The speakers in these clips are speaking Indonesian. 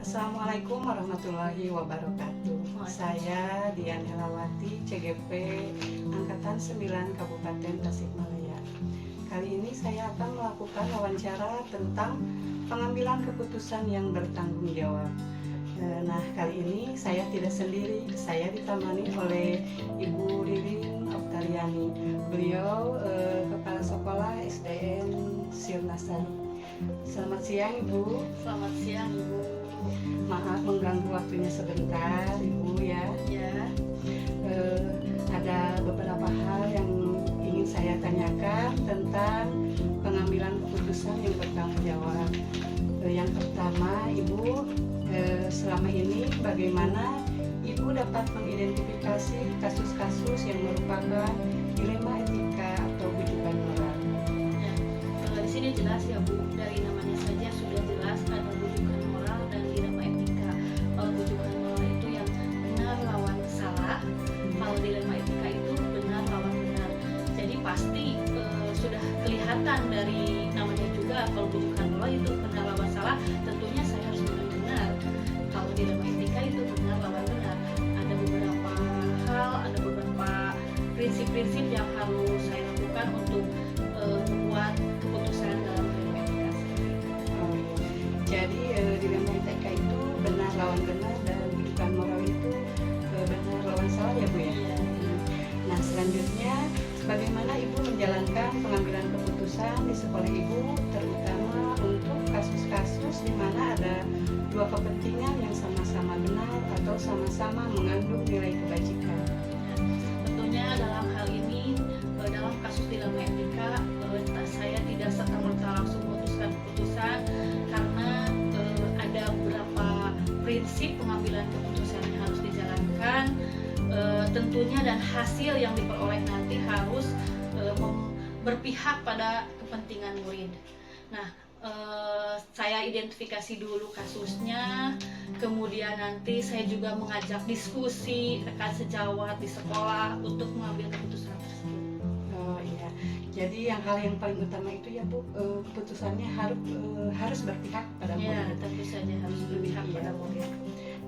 Assalamualaikum warahmatullahi wabarakatuh. Saya Dian Helawati, CGP Angkatan 9 Kabupaten Tasikmalaya. Kali ini saya akan melakukan wawancara tentang pengambilan keputusan yang bertanggung jawab. Nah, kali ini saya tidak sendiri, saya ditemani oleh Ibu Ririn Oktariani. Beliau Kepala Sekolah SDN Sirnasari. Selamat siang Ibu. Selamat siang Ibu. Maaf mengganggu waktunya sebentar Ibu ya. Ya. Ada beberapa hal yang ingin saya tanyakan tentang pengambilan keputusan yang bertanggung jawab. Yang pertama Ibu, selama ini bagaimana Ibu dapat mengidentifikasi kasus-kasus yang merupakan dilema etika atau bujukan moral? Ya. Di sini jelas ya Bu, dari namanya saja sudah jelas ada bujukan moral dan dilema etika. Kalau bujukan moral itu yang benar lawan salah, kalau dilema etika itu benar lawan benar. Jadi pasti sudah kelihatan dari namanya juga, kalau bujukan moral itu benar lawan salah, tentunya saya harus benar-benar. Kalau dilema etika itu benar lawan benar. Ada beberapa hal, ada beberapa prinsip-prinsip yang harus saya lakukan untuk membuat keputusan dalam dilema etika. Jadi dilema etika itu benar lawan benar dan bujukan moral itu benar lawan salah ya Bu ya? Iya. Nah, selanjutnya bagaimana Ibu menjalankan pengambilan keputusan di sekolah Ibu, terutama untuk kasus-kasus di mana ada dua kepentingan yang sama-sama benar atau sama-sama mengandung nilai kebajikan? Tentunya dalam hal ini, dalam kasus dilema etika, saya tidak serta-merta langsung memutuskan keputusan karena ada beberapa prinsip pengambilan keputusan yang harus dijalankan. Tentunya dan hasil yang diperoleh nanti harus berpihak pada kepentingan murid. Nah, saya identifikasi dulu kasusnya, kemudian nanti saya juga mengajak diskusi rekan sejawat di sekolah untuk mengambil keputusan tersebut. Oh iya, jadi yang hal yang paling utama itu ya Bu, keputusannya harus berpihak pada murid. Ya, tentu saja harus berpihak pada murid.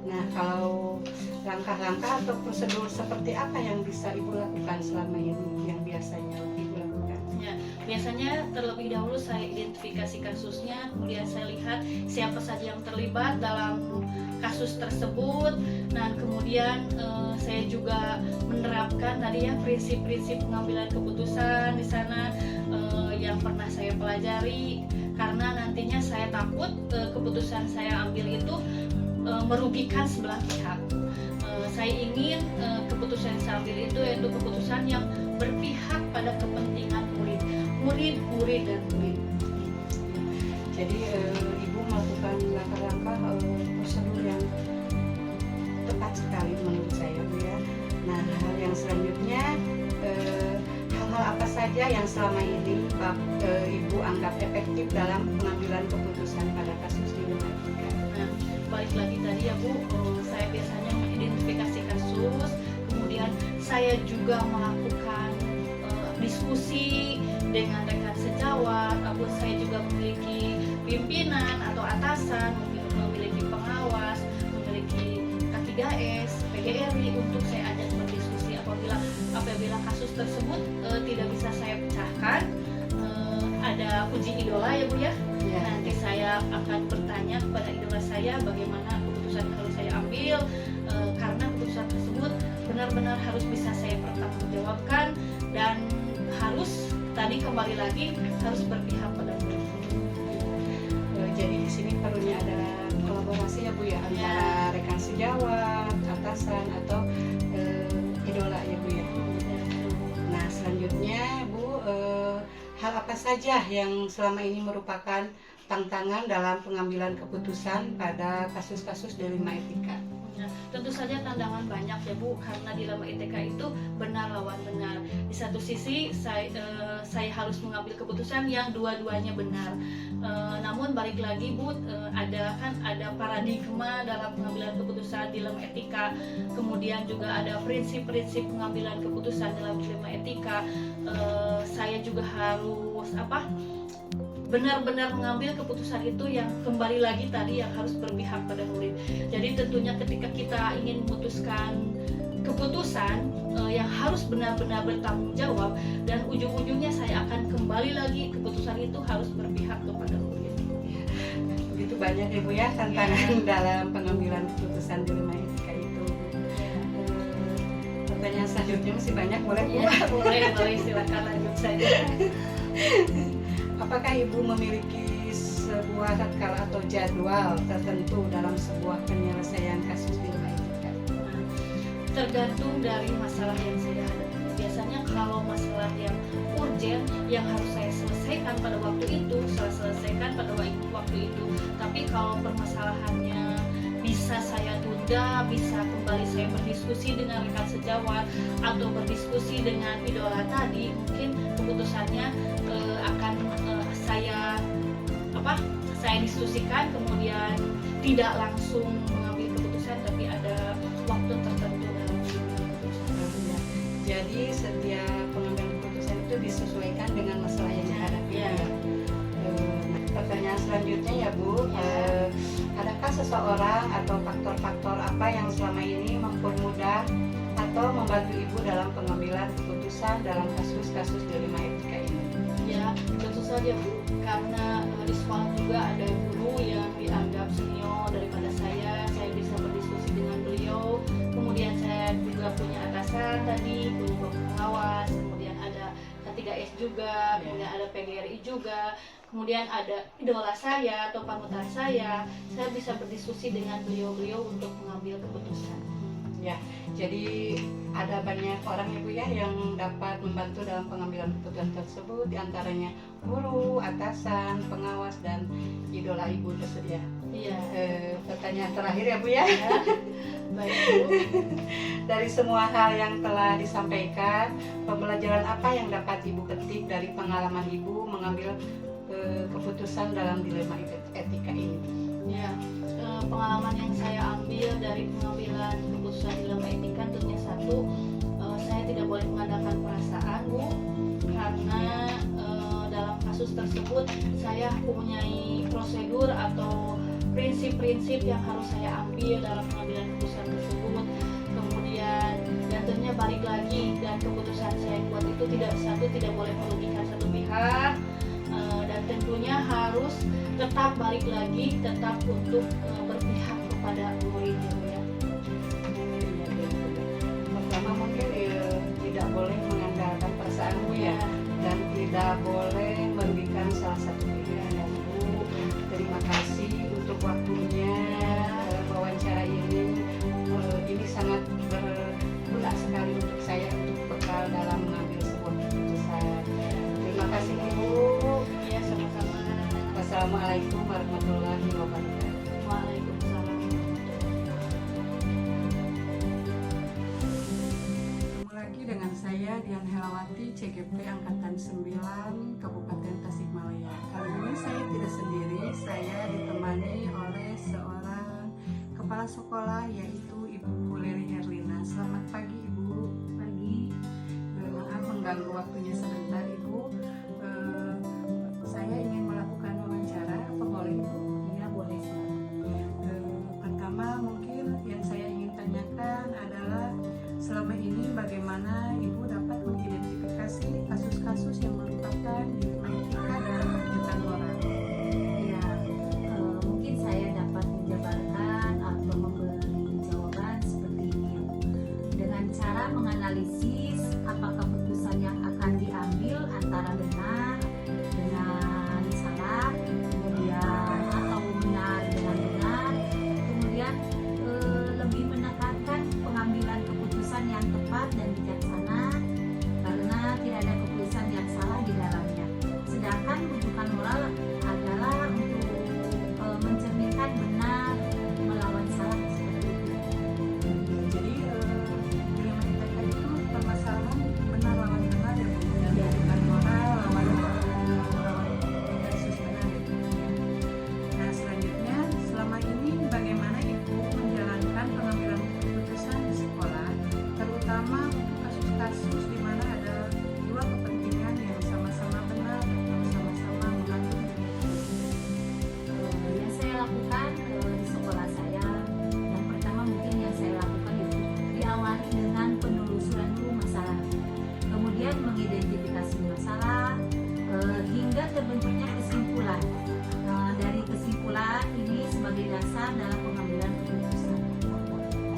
Nah, kalau langkah-langkah atau prosedur seperti apa yang bisa Ibu lakukan selama ini, yang biasanya Ibu lakukan? Ya, biasanya terlebih dahulu saya identifikasi kasusnya, kemudian saya lihat siapa saja yang terlibat dalam kasus tersebut, dan kemudian saya juga menerapkan tadi ya prinsip-prinsip pengambilan keputusan di sana yang pernah saya pelajari, karena nantinya saya takut keputusan saya ambil itu merugikan sebelah pihak. Saya ingin keputusan yang saya ambil itu yaitu keputusan yang berpihak pada kepentingan murid dan murid. Jadi Ibu melakukan langkah-langkah prosedur yang tepat sekali menurut saya Bu ya. Nah, hal yang selanjutnya, hal-hal apa saja yang selama ini Ibu anggap efektif dalam pengambilan keputusan pada kasus dilema etika? Nah, balik lagi tadi ya Bu, saya biasanya mengidentifikasi kasus, kemudian saya juga melakukan diskusi dengan rekan sejawat, ataupun saya juga memiliki pimpinan atau atasan, memiliki pengawas, memiliki K3S, PGRI untuk saya ajak berdiskusi apabila kasus tersebut tidak bisa saya pecahkan. Ada uji idola ya Bu ya. Ya. Nanti saya akan bertanya kepada idola saya bagaimana keputusan yang harus saya ambil, karena keputusan tersebut benar-benar harus bisa saya pertanggungjawabkan dan harus tadi kembali lagi harus berpihak pada murid. Jadi di sini perlunya ada kolaborasi ya Bu ya, antara rekan sejawat, atasan atau idola ya Bu ya. Nah, selanjutnya Bu, hal apa saja yang selama ini merupakan tantangan dalam pengambilan keputusan pada kasus-kasus dilema etika? Nah, Nah, tentu saja tantangan banyak ya Bu, karena dilema etika itu benar lawan benar. Di satu sisi saya harus mengambil keputusan yang dua-duanya benar. Namun balik lagi Bu, ada paradigma dalam pengambilan keputusan dilema etika, kemudian juga ada prinsip-prinsip pengambilan keputusan dalam dilema etika. Saya juga harus benar-benar mengambil keputusan itu yang kembali lagi tadi yang harus berpihak pada murid. Jadi tentunya ketika kita ingin memutuskan keputusan yang harus benar-benar bertanggung jawab, dan ujung-ujungnya saya akan kembali lagi keputusan itu harus berpihak kepada murid. Begitu banyak Ibu ya tantangan dalam pengambilan keputusan dilema etika itu. Pertanyaan selanjutnya masih banyak, boleh Bu? Ya, boleh silakan lanjut saja. Apakah Ibu memiliki sebuah tatkala atau jadwal tertentu dalam sebuah penyelesaian kasus dilema etika? Tergantung dari masalah yang saya hadapi. Biasanya kalau masalah yang urgent yang harus saya selesaikan pada waktu itu, saya selesaikan pada waktu itu. Tapi kalau permasalahannya bisa saya tunda, bisa kembali saya berdiskusi dengan rekan sejawat atau berdiskusi dengan idola tadi, mungkin keputusannya akan saya diskusikan, kemudian tidak langsung mengambil keputusan, tapi ada waktu tertentu dalam keputusan. Jadi setiap pengambilan keputusan itu disesuaikan dengan masalah yang dihadapi. Ya. Nah, pertanyaan selanjutnya ya Bu, adakah seseorang atau faktor-faktor apa yang selama ini mempermudah atau membantu Ibu dalam pengambilan keputusan dalam kasus-kasus dilema etika ini? Ya, tentu saja Bu, karena di sekolah juga ada guru yang dianggap senior daripada saya bisa berdiskusi dengan beliau. Kemudian saya juga punya atasan tadi, guru pengawas, kemudian ada K3S juga, kemudian ada PGRI juga, kemudian ada idola saya atau panutan saya bisa berdiskusi dengan beliau-beliau untuk mengambil keputusan. Ya, jadi ada banyak orang Ibu ya yang dapat membantu dalam pengambilan keputusan tersebut, diantaranya guru, atasan, pengawas, dan idola Ibu tersedia. Iya. Pertanyaan terakhir ya Bu ya. Baik Bu. Dari semua hal yang telah disampaikan, pembelajaran apa yang dapat Ibu petik dari pengalaman Ibu mengambil keputusan dalam dilema etika ini? Ya, pengalaman yang saya ambil dari pengambilan keputusan dilema etika tentunya satu, saya tidak boleh mengandalkan perasaan Bu, karena dalam kasus tersebut saya mempunyai prosedur atau prinsip-prinsip yang harus saya ambil dalam pengambilan keputusan tersebut. Kemudian dan tentunya balik lagi, dan keputusan saya buat itu tidak boleh merugikan satu pihak, dan tentunya harus tetap balik lagi, tetap untuk berpihak kepada muridnya ya. Pertama mungkin tidak boleh mengandalkan perasaan Bu ya, dan tidak boleh merugikan salah satu pihak. Bu, terima kasih untuk waktunya wawancara ini. Ini sangat berguna sekali untuk saya untuk bekal dalam mengambil sebuah keputusan. Terima kasih Ibu. Ya, sama-sama. Wassalamualaikum warahmatullahi wabarakatuh. Waalaikumsalam. Ketemu lagi dengan saya Dian Helawati, CGP Angkatan 9 Kabupaten Tasikmalaya. Kali ini saya tidak sendiri, saya ditemani oleh seorang kepala sekolah yaitu Ibu Leri Herlina. Selamat pagi Ibu. Pagi. Maaf mengganggu waktunya sebentar Ibu. Saya ingin melakukan wawancara, apa boleh Ibu? Ya, boleh. Pertama mungkin yang saya ingin tanyakan adalah selama ini bagaimana Ibu dapat mengidentifikasi kasus-kasus yang melibatkan dilema etika dalam kegiatan moral? Ya, mungkin saya dapat menjabarkan atau memberi jawaban seperti ini dengan cara menganalisis apakah keputusan yang akan diambil antara benar dengan salah, kemudian atau benar dengan benar, kemudian lebih menekankan pengambilan keputusan yang tepat dan bijaksana, karena tidak ada keputusan yang salah kemudian mengidentifikasi masalah hingga terbentuknya kesimpulan. Dari kesimpulan ini sebagai dasar dalam pengambilan keputusan.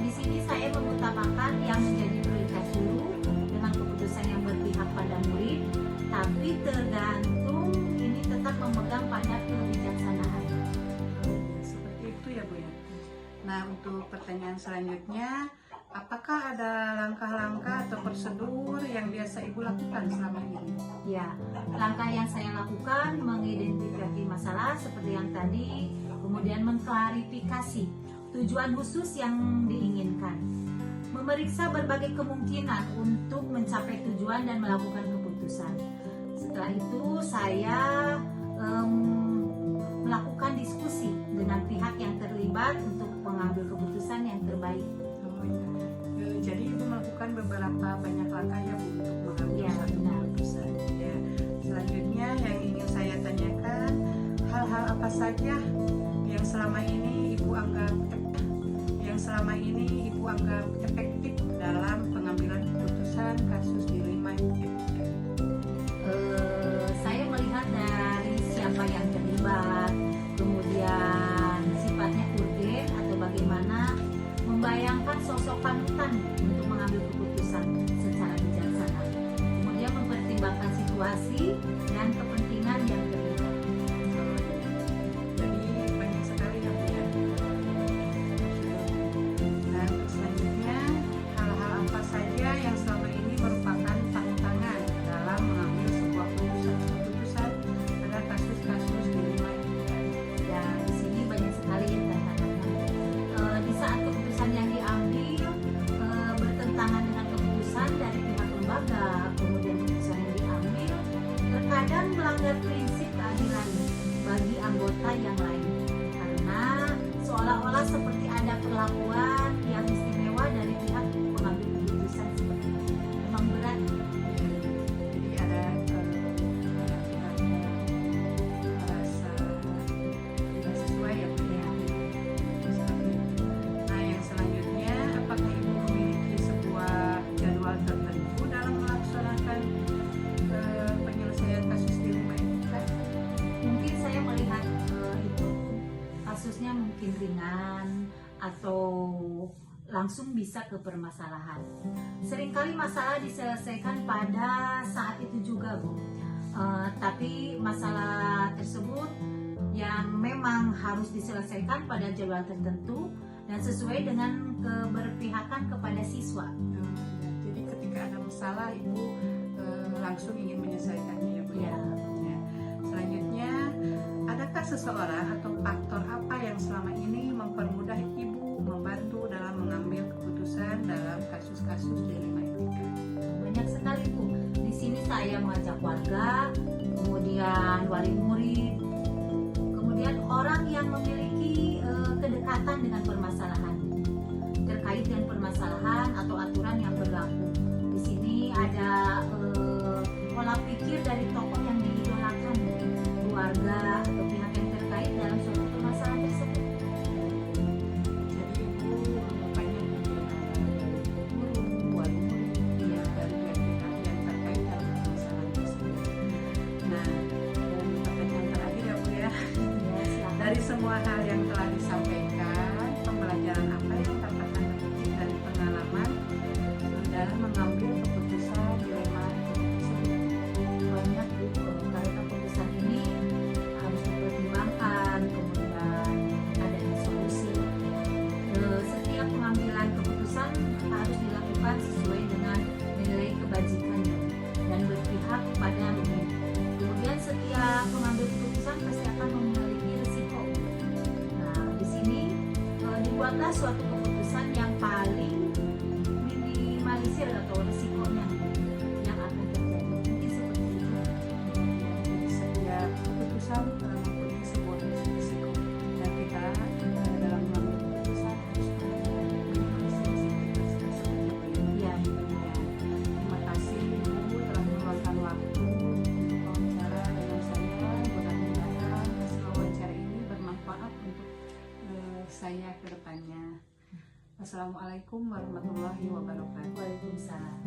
Di sini saya mengutamakan yang menjadi prioritas dulu dengan keputusan yang berpihak pada murid, tapi tergantung ini tetap memegang pada kebijaksanaan. Seperti itu ya Bu ya. Nah, untuk pertanyaan selanjutnya, apakah ada langkah-langkah atau prosedur yang biasa Ibu lakukan selama ini? Ya, langkah yang saya lakukan mengidentifikasi masalah seperti yang tadi, kemudian mengklarifikasi tujuan khusus yang diinginkan, memeriksa berbagai kemungkinan untuk mencapai tujuan dan melakukan keputusan. Setelah itu saya melakukan diskusi dengan pihak yang terlibat untuk mengambil keputusan yang terbaik. Jadi Ibu melakukan beberapa banyak langkah ya Bu untuk mengambil Ya, suatu benar. keputusan. Ya. Selanjutnya yang ingin saya tanyakan, hal-hal apa saja yang selama ini Ibu anggap efektif dalam pengambilan keputusan kasus dilema etika? Saya melihat dari siapa yang terlibat, kemudian sifatnya urgen atau bagaimana membayangkan sosok panutan untuk mengambil keputusan secara bijaksana, kemudian mempertimbangkan situasi dan kepentingan yang terlibat. Jadi banyak sekali yang punya. Nah, untuk selanjutnya, hal-hal apa saja yang selama ini merupakan tantangan dalam mengambil sebuah keputusan pada kasus-kasus dilema etika? Ya, di sini banyak sekali yang tantangannya. Di saat keputusan yang diambil bertentangan dengan keputusan dari pihak lembaga, kemudian keputusan yang diambil terkadang melanggar prinsip keadilan bagi anggota yang lain, karena seolah-olah seperti ada perlakuan yang istimewa dari pihak pengambil keputusan seperti itu. Memang berat. Jadi ada kita merasa tidak sesuai ya Bu ya. Seperti itu. Nah, yang selanjutnya, apakah Ibu memiliki sebuah jadwal tertentu dalam melaksanakan penyelesaian kasus dilema etika? Mungkin saya melihat itu kasusnya mungkin ringan atau langsung bisa ke permasalahan. Seringkali masalah diselesaikan pada saat itu juga, Bu. Tapi masalah tersebut yang memang harus diselesaikan pada jadwal tertentu dan sesuai dengan keberpihakan kepada siswa. Jadi ketika ada masalah, Ibu langsung ingin menyelesaikannya ya Bu ya. Ya. Ya. Selanjutnya, adakah seseorang atau faktor apa yang selama ini mempermudah Ibu membantu dalam mengambil keputusan dalam kasus-kasus dilema etika? Banyak sekali, Bu. Di sini saya mengajak warga, kemudian wali murid, kemudian orang yang memiliki kedekatan dengan permasalahan terkait dengan permasalahan atau aturan yang berlaku. Di sini ada pola pikir dari tokoh yang diidolakan, keluarga atau pihak yang terkait dalam suatu permasalahan tersebut. Jadi Ibu banyak guru, wali murid, Iya. dari pihak-pihak yang terkait dalam permasalahan tersebut. Nah, pertanyaan terakhir ya Bu ya. Ya, silakan. Dari semua hal yang telah disampaikan, pembelajaran apa yang dapat Anda petik dari pengalaman dalam mengambil keputusan dilema tersebut? Banyak, Bu, karena keputusan ini harus dipertimbangkan, kemudian ada solusi. Setiap pengambilan keputusan harus dilakukan sesuai dengan nilai kebajikannya dan berpihak pada umum. Kemudian setiap pengambil keputusan pasti akan memiliki risiko. Nah, di sini dibuatlah suatu keputusan yang paling minimalisir atau risikonya yang akan terjadi. Mungkin seperti itu. Jadi setiap keputusan mempunyai sebuah risiko dan kita dalam mengambil keputusan harus meminimalisir risiko tersebut. Ya, benar. Terima kasih Ibu telah meluangkan waktu untuk wawancara dengan saya. Mudah-mudahan hasil wawancara ini bermanfaat untuk saya ke depannya. Wassalamualaikum warahmatullahi wabarakatuh. Waalaikumsalam.